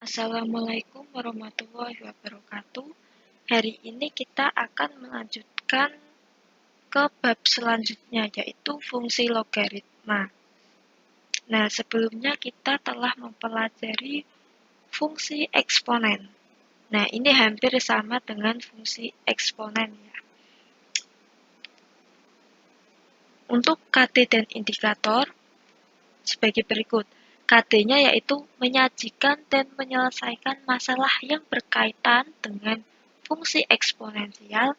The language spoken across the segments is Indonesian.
Assalamualaikum warahmatullahi wabarakatuh. Hari ini kita akan melanjutkan ke bab selanjutnya, yaitu fungsi logaritma. Nah, sebelumnya kita telah mempelajari fungsi eksponen. Nah, ini hampir sama dengan fungsi eksponen ya. Untuk KT dan indikator sebagai berikut. KT-nya yaitu menyajikan dan menyelesaikan masalah yang berkaitan dengan fungsi eksponensial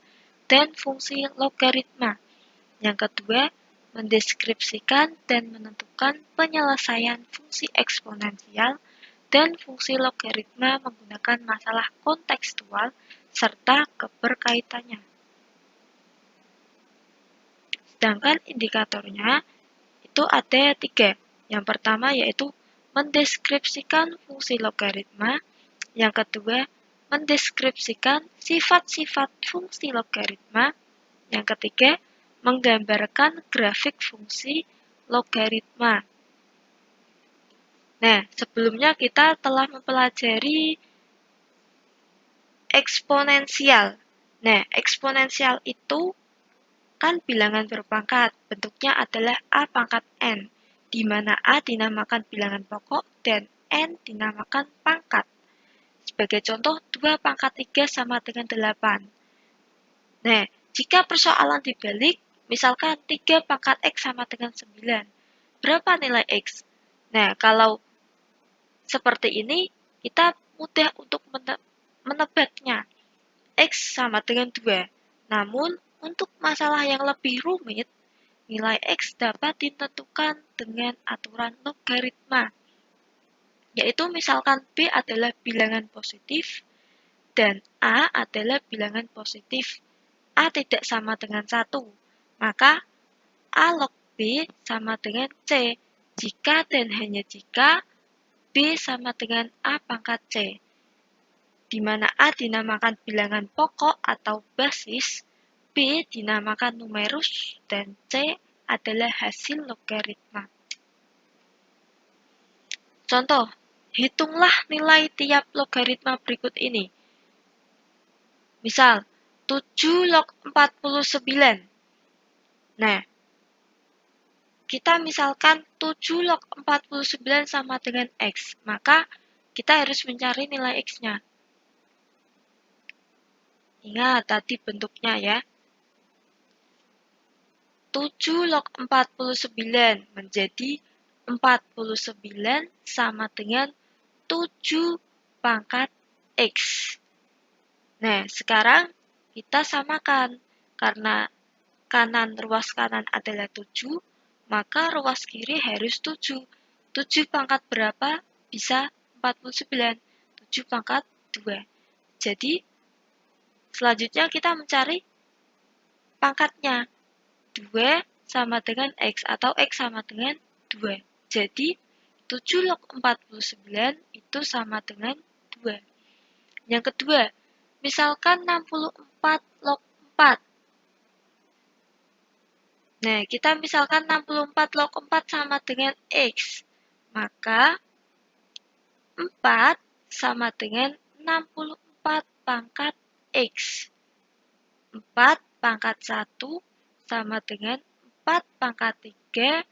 dan fungsi logaritma. Yang kedua, mendeskripsikan dan menentukan penyelesaian fungsi eksponensial dan fungsi logaritma menggunakan masalah kontekstual serta keberkaitannya. Sedangkan indikatornya itu ada 3. Yang pertama yaitu mendeskripsikan fungsi logaritma. Yang kedua, mendeskripsikan sifat-sifat fungsi logaritma. Yang ketiga, menggambarkan grafik fungsi logaritma. Nah, sebelumnya kita telah mempelajari eksponensial. Nah, eksponensial itu kan bilangan berpangkat, bentuknya adalah A pangkat N, di mana A dinamakan bilangan pokok dan N dinamakan pangkat. Sebagai contoh, 2 pangkat 3 sama dengan 8. Nah, jika persoalan dibalik, misalkan 3 pangkat X sama dengan 9. Berapa nilai X? Nah, kalau seperti ini, kita mudah untuk menebaknya. X sama dengan 2. Namun, untuk masalah yang lebih rumit, nilai X dapat ditentukan dengan aturan logaritma, yaitu misalkan B adalah bilangan positif dan A adalah bilangan positif. A tidak sama dengan 1, maka A log B sama dengan C, jika dan hanya jika B sama dengan A pangkat C, di mana A dinamakan bilangan pokok atau basis, B dinamakan numerus, dan C adalah hasil logaritma. Contoh, hitunglah nilai tiap logaritma berikut ini. Misal, 7 log 49. Nah, kita misalkan 7 log 49 sama dengan X, maka kita harus mencari nilai X-nya. Ingat tadi bentuknya ya. 7 log 49 menjadi 49 sama dengan 7 pangkat X. Nah, sekarang kita samakan. Karena ruas kanan adalah 7, maka ruas kiri harus 7. 7 pangkat berapa? Bisa 49. 7 pangkat 2. Jadi, selanjutnya kita mencari pangkatnya. 2 sama dengan X atau X sama dengan 2. Jadi, 7 log 49 itu sama dengan 2. Yang kedua, misalkan 64 log 4. Nah, kita misalkan 64 log 4 sama dengan X. Maka, 4 sama dengan 64 pangkat X. 4 pangkat 1 sama dengan 4 pangkat 3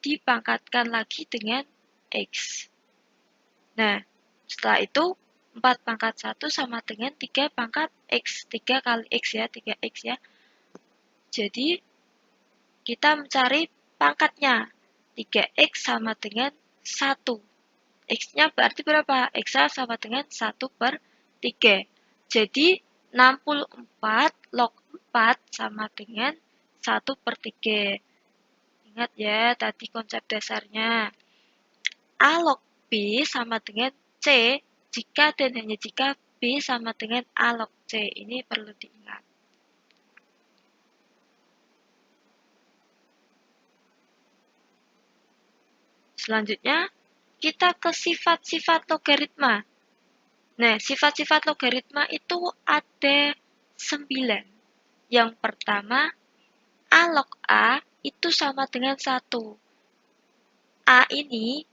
dipangkatkan lagi dengan X. Nah, setelah itu 4 pangkat 1 sama dengan 3 pangkat X. 3 kali X ya, 3X ya. Jadi, kita mencari pangkatnya. 3X sama dengan 1. X-nya berarti berapa? X sama dengan 1 per 3. Jadi, 64 log 4 sama dengan 1 per 3. Ingat ya, tadi konsep dasarnya. A log B sama dengan C, jika dan hanya jika B sama dengan A log C. Ini perlu diingat. Selanjutnya, kita ke sifat-sifat logaritma. Nah, sifat-sifat logaritma itu ada 9. Yang pertama, A log A itu sama dengan 1. A ini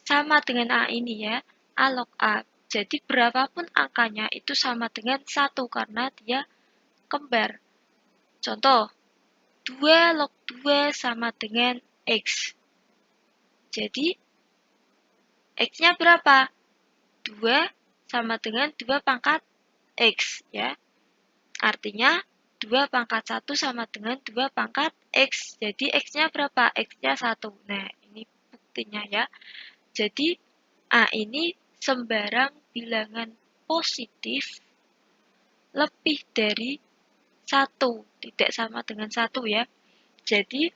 sama dengan A ini ya. A log A. Jadi berapapun angkanya itu sama dengan 1 karena dia kembar. Contoh, 2 log 2 sama dengan X. Jadi, X-nya berapa? 2 sama dengan 2 pangkat X, ya. Artinya, 2 pangkat 1 sama dengan 2 pangkat X. Jadi, X-nya berapa? X-nya 1. Nah, ini buktinya ya. Jadi, A ini sembarang bilangan positif lebih dari 1. Tidak sama dengan 1 ya. Jadi,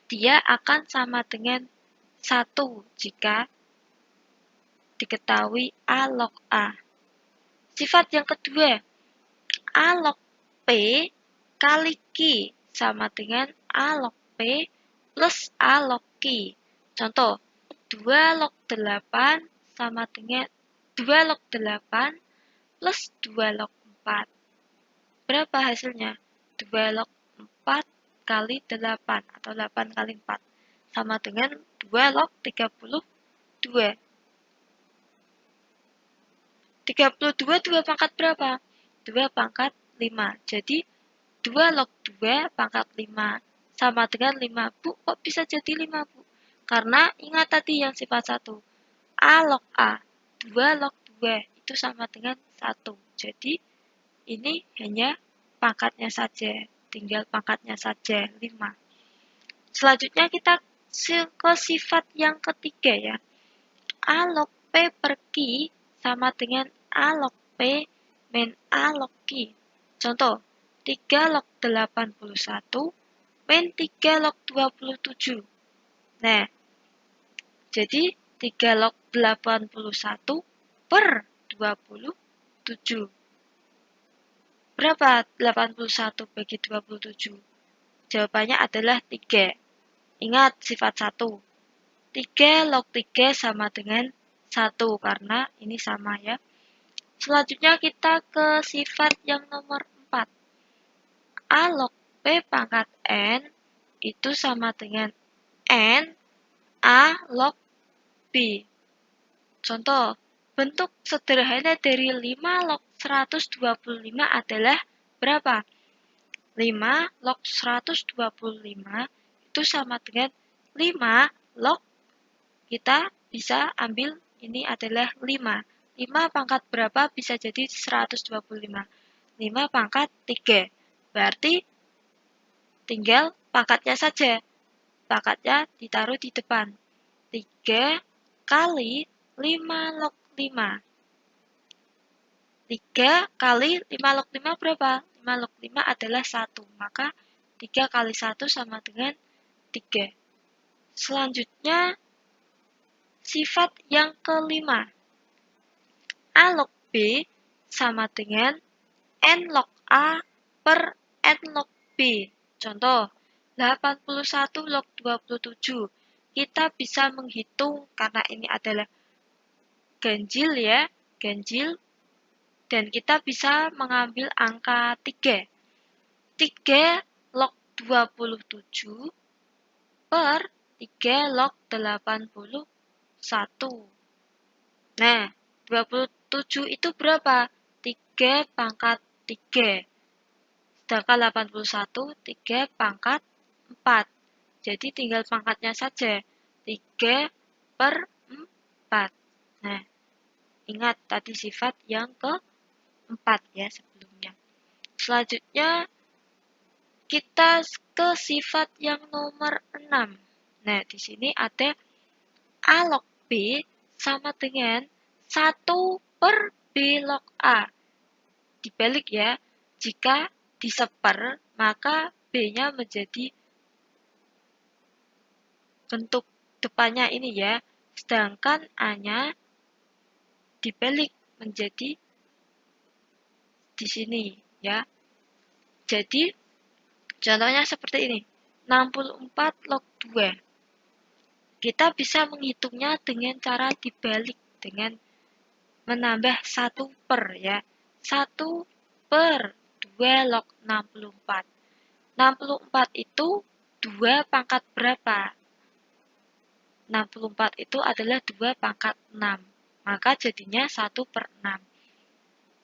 dia akan sama dengan 1 jika diketahui A log A. Sifat yang kedua, A log P kali Q sama dengan A log P plus A log Q. Contoh, 2 log 8 sama dengan 2 log 8 plus 2 log 4. Berapa hasilnya? 2 log 4 kali 8 atau 8 kali 4 sama dengan 2 log 32. 32 2 pangkat berapa? 2 pangkat 5. Jadi 2 log 2 pangkat 5 sama dengan 5. Bu, kok bisa jadi 5, Bu? Karena ingat tadi yang sifat 1. A log A, 2 log 2 itu sama dengan 1. Jadi ini hanya pangkatnya saja, tinggal pangkatnya saja, 5. Selanjutnya kita ke sifat yang ketiga ya. A log P per Q sama dengan A log P min A log Q. Contoh, 3 log 81 min 3 log 27. Nah, jadi 3 log 81 per 27. Berapa 81 bagi 27? Jawabannya adalah 3. Ingat sifat 1. 3 log 3 sama dengan 1 karena ini sama ya. Selanjutnya kita ke sifat yang nomor 4. A log P pangkat N itu sama dengan N A log B. Contoh, bentuk sederhana dari 5 log 125 adalah berapa? 5 log 125 itu sama dengan 5 log, kita bisa ambil ini adalah 5. 5 pangkat berapa bisa jadi 125? 5 pangkat 3. Berarti tinggal pangkatnya saja. Pangkatnya ditaruh di depan. 3 kali 5 log 5. 3 kali 5 log 5 berapa? 5 log 5 adalah 1. Maka 3 kali 1 sama dengan 3. Selanjutnya, sifat yang kelima. A log B sama dengan N log A per N log B. Contoh, 81 log 27. Kita bisa menghitung karena ini adalah ganjil ya, ganjil. Dan kita bisa mengambil angka 3. 3 log 27 per 3 log 81. Nah, 27 itu berapa? 3 pangkat 3. Sedangkan 81, 3 pangkat 4. Jadi tinggal pangkatnya saja. 3 per 4. Nah, ingat tadi sifat yang keempat ya sebelumnya. Selanjutnya, kita ke sifat yang nomor 6. Nah, di sini ada A log B sama dengan 1 per B log A. Dibalik ya, jika diseper, maka B-nya menjadi bentuk depannya ini ya. Sedangkan A-nya dibalik menjadi di sini ya. Jadi, contohnya seperti ini. 64 log 2. Kita bisa menghitungnya dengan cara dibalik dengan menambah 1 per ya. 1 per 2 log 64. 64 itu 2 pangkat berapa? 64 itu adalah 2 pangkat 6. maka jadinya 1/6.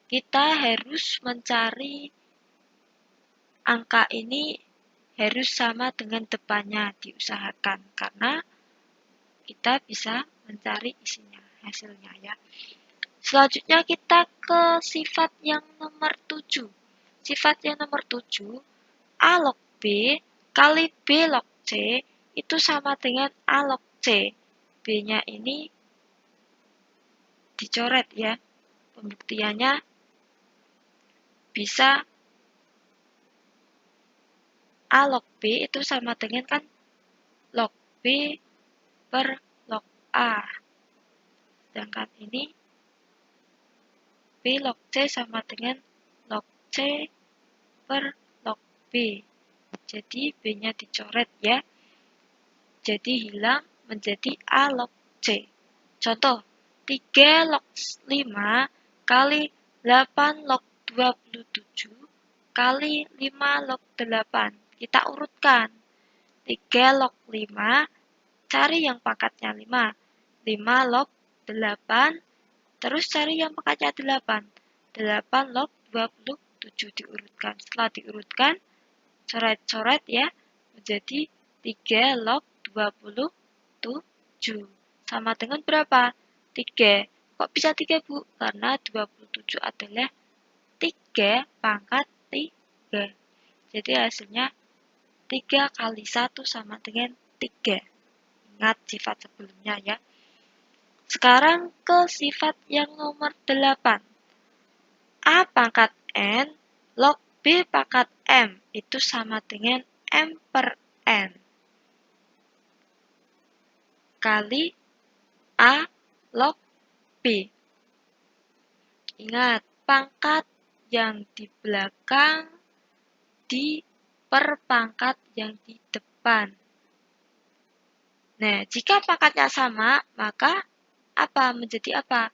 Kita harus mencari angka ini harus sama dengan depannya, diusahakan, karena kita bisa mencari isinya, hasilnya ya. Selanjutnya kita ke sifat yang nomor 7. Sifat yang nomor 7, A log B kali B log C itu sama dengan A log C. B-nya ini dicoret ya. Pembuktiannya bisa A log B itu sama dengan kan log B per log A. Sedangkan ini B log C sama dengan log C per log B. Jadi B-nya dicoret ya. Jadi hilang menjadi A log C. Contoh, 3 log 5 kali 8 log 27 kali 5 log 8. Kita urutkan. 3 log 5, cari yang pangkatnya 5. 5 log 8, terus cari yang pangkatnya 8. 8 log 27 diurutkan. Setelah diurutkan, coret-coret ya, menjadi 3 log 27. Sama dengan berapa? 3. Kok bisa 3, Bu? Karena 27 adalah 3 pangkat 3. Jadi hasilnya 3 kali 1 sama dengan 3. Ingat sifat sebelumnya ya. Sekarang ke sifat yang nomor 8. A pangkat N log B pangkat M itu sama dengan M per N kali A log B. Ingat, pangkat yang di belakang di per pangkat yang di depan. Nah, jika pangkatnya sama, maka apa? Menjadi apa?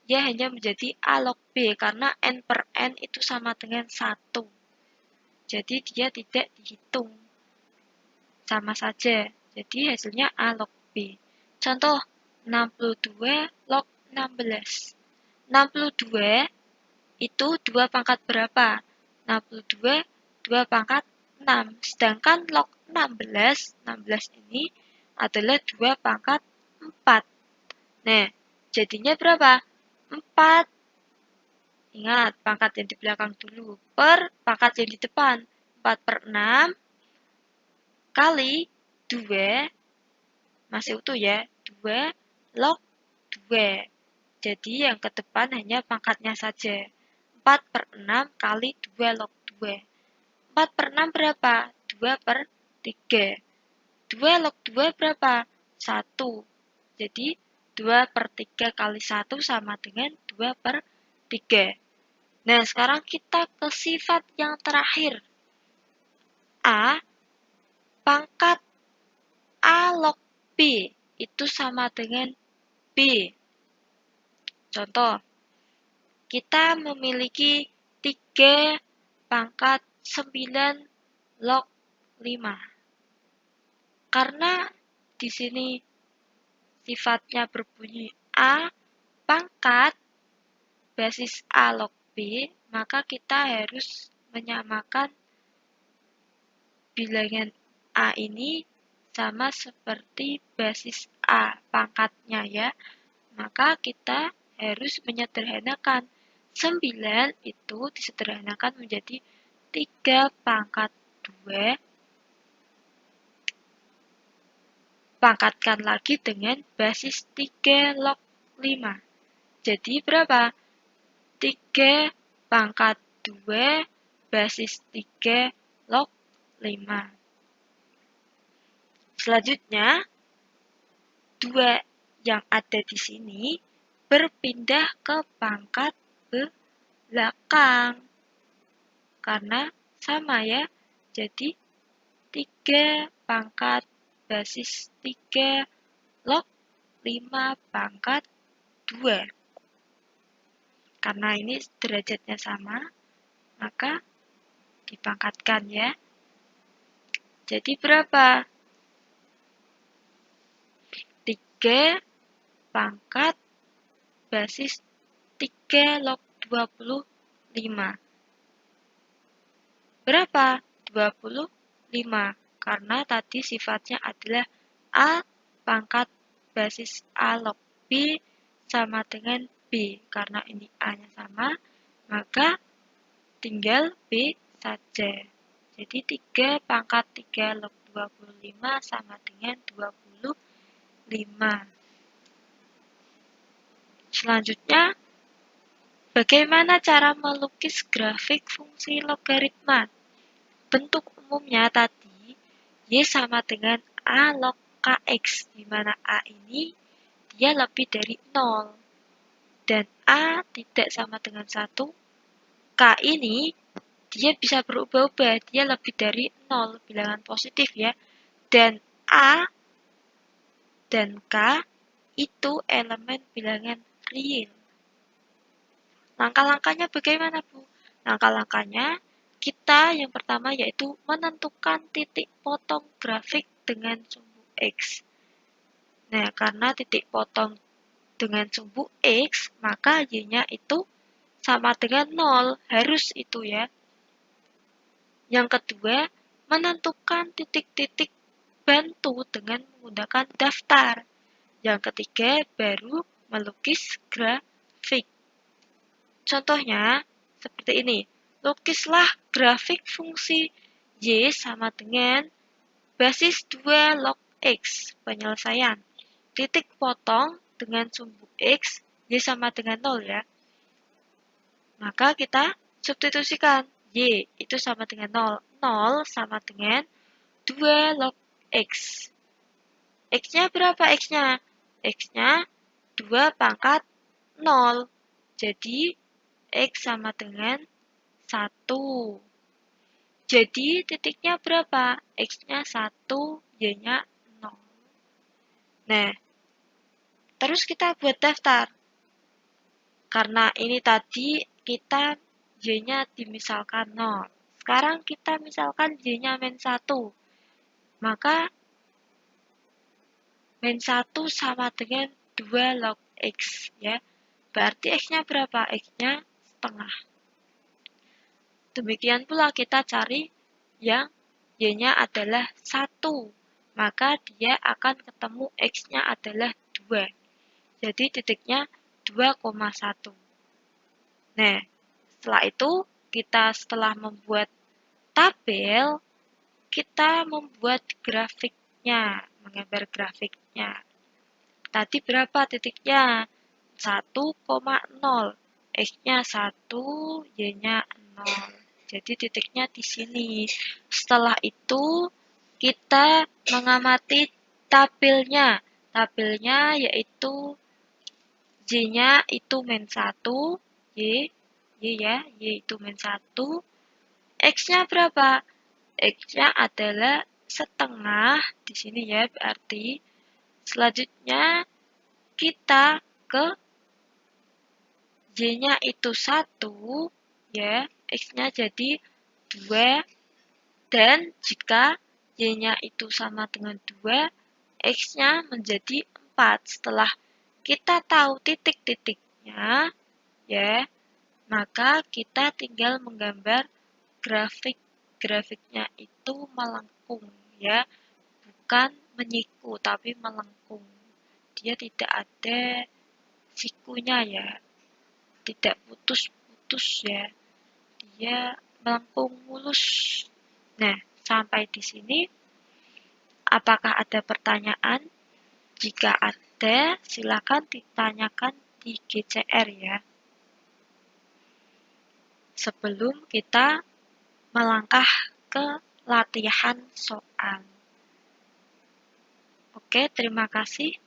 Ya hanya menjadi A log B, karena N per N itu sama dengan 1. Jadi dia tidak dihitung. Sama saja. Jadi hasilnya A log B. Contoh, 62 log 16. 62 itu 2 pangkat berapa? 62, 2 pangkat 6. Sedangkan log 16 ini adalah 2 pangkat 4. Nah, jadinya berapa? 4. Ingat, pangkat yang di belakang dulu. Per pangkat yang di depan. 4 per 6 kali 2, masih utuh ya, 2 log 2. Jadi yang ke depan hanya pangkatnya saja. 4 per 6 kali 2 log 2. 4 per 6 berapa? 2 per 3. 2 log 2 berapa? 1. Jadi 2 per 3 kali 1 sama dengan 2 per 3. Nah, sekarang kita ke sifat yang terakhir. A pangkat A log B itu sama dengan B. Contoh, kita memiliki 3 pangkat 9 log 5. Karena di sini sifatnya berbunyi A pangkat basis A log B, maka kita harus menyamakan bilangan A ini sama seperti basis A pangkatnya ya. Maka kita harus menyederhanakan. 9 itu disederhanakan menjadi 3 pangkat 2. Pangkatkan lagi dengan basis 3 log 5. Jadi berapa? 3 pangkat 2 basis 3 log 5. Selanjutnya, 2 yang ada di sini berpindah ke pangkat belakang. Karena sama ya, jadi 3 pangkat basis 3 log 5 pangkat 2. Karena ini derajatnya sama, maka dipangkatkan ya. Jadi berapa? 3 pangkat basis 3 log 25. Berapa? 25. Karena tadi sifatnya adalah A pangkat basis A log B sama dengan B. Karena ini A-nya sama, maka tinggal B saja. Jadi 3 pangkat 3 log 25 sama dengan 25. Selanjutnya, bagaimana cara melukis grafik fungsi logaritma? Bentuk umumnya tadi, Y sama dengan A log Kx, di mana A ini dia lebih dari 0. Dan A tidak sama dengan 1. K ini dia bisa berubah-ubah, dia lebih dari 0, bilangan positif ya. Dan A dan K itu elemen bilangan real. Langkah-langkahnya bagaimana, Bu? Langkah-langkahnya kita yang pertama yaitu menentukan titik potong grafik dengan sumbu X. Nah, karena titik potong dengan sumbu X, maka Y-nya itu sama dengan 0. Harus itu ya. Yang kedua, menentukan titik-titik bantu dengan menggunakan daftar. Yang ketiga, baru melukis grafik. Contohnya, seperti ini. Lukislah grafik fungsi Y sama dengan basis 2 log X. Penyelesaian. Titik potong dengan sumbu X, Y sama dengan 0 ya. Maka kita substitusikan. Y itu sama dengan 0. 0 sama dengan 2 log X. X-nya berapa X-nya? X-nya 2 pangkat 0. Jadi, X sama dengan 1. Jadi, titiknya berapa? X-nya 1, Y-nya 0. Nah, terus kita buat daftar. Karena ini tadi kita Y-nya dimisalkan 0. Sekarang kita misalkan Y-nya min 1. Maka min 1 sama dengan 2 log X ya. Berarti X-nya berapa? X-nya setengah. Demikian pula kita cari yang Y-nya adalah 1. Maka dia akan ketemu X-nya adalah 2. Jadi titiknya 2,1. Nah, setelah itu kita setelah membuat tabel, kita membuat grafiknya, menggambar grafiknya. Tadi berapa titiknya? 1,0. X-nya 1, Y-nya 0. Jadi titiknya di sini. Setelah itu, kita mengamati tabelnya. Tabelnya yaitu Y-nya itu min 1, Y ya, Y itu min 1. X-nya berapa? X-nya adalah setengah, di sini ya berarti. Selanjutnya, kita ke Y-nya itu 1, ya, X-nya jadi 2, dan jika Y-nya itu sama dengan 2, X-nya menjadi 4. Setelah kita tahu titik-titiknya, ya, maka kita tinggal menggambar grafiknya itu melengkung, ya, bukan menyiku, tapi melengkung. Dia tidak ada sikunya ya, tidak putus-putus ya, dia melengkung mulus. Nah, sampai di sini, apakah ada pertanyaan? Jika ada, silakan ditanyakan di GCR ya. Sebelum kita melangkah ke latihan soal. Oke, terima kasih.